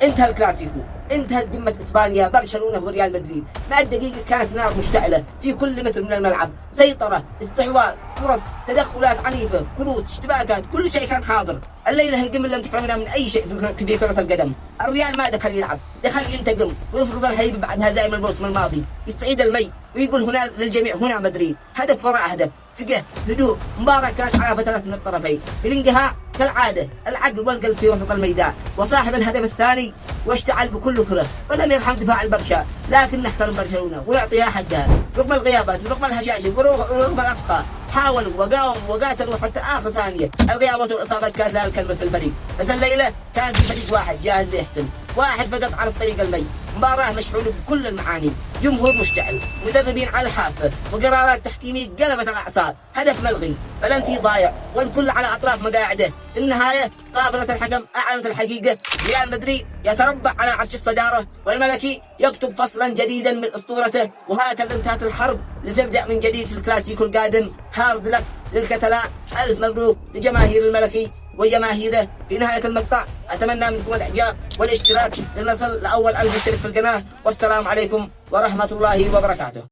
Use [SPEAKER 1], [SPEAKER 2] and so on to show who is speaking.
[SPEAKER 1] انتهى الكلاسيكو، انتهت قمة اسبانيا، برشلونة وريال مدريد. مع الدقيقة كانت نار مشتعلة في كل متر من الملعب، سيطرة، استحواذ، فرص، تدخلات عنيفة، كروت، اشتباكات، كل شيء كان حاضر. الليلة القمة لم تحرم منها من اي شيء في كرة القدم. الريال ما دخل يلعب، دخل ينتقم ويفرض الهيبة بعد هزائم الموسم الماضي، يستعيد المي ويقول هنا للجميع هنا مدريد، هدف وراء هدف، ثقة، هدوء، مباراة كانت على فترات من الطرفين. بالانتهاء كالعادة العقل والقلب في وسط الميدان، وصاحب الهدف الثاني واشتعل بكل كره، ولم يرحم دفاع البرشا، لكن نحترم برشلونة ونعطيها حقها رغم الغيابات ورغم الهشاشة ورغم الأخطاء. حاولوا وقاوموا وقاتلوا حتى آخر ثانية. الغيابات والإصابات كانت لها الكلمة في الفريق، بس الليلة كان في فريق واحد جاهز ليحسم، واحد فقط على طريق المي. مباراة مشحونة بكل المعاني، جمهور مشتعل، مدربين على الحافة، وقرارات تحكيمية قلبت الأعصاب، هدف ملغي، بلنتي ضايع، والكل على أطراف مقاعده. في النهاية صافرة الحكم أعلنت الحقيقة، ريال مدريد يتربع على عرش الصدارة، والملكي يكتب فصلا جديدا من أسطورته. وهكذا انتهت الحرب لتبدأ من جديد في الكلاسيكو القادم. هارد لك للكتلان، ألف مبروك لجماهير الملكي وجماهيره. في نهاية المقطع أتمنى منكم الإعجاب والاشتراك لنصل لأول 1000 مشترك في القناة، والسلام عليكم ورحمة الله وبركاته.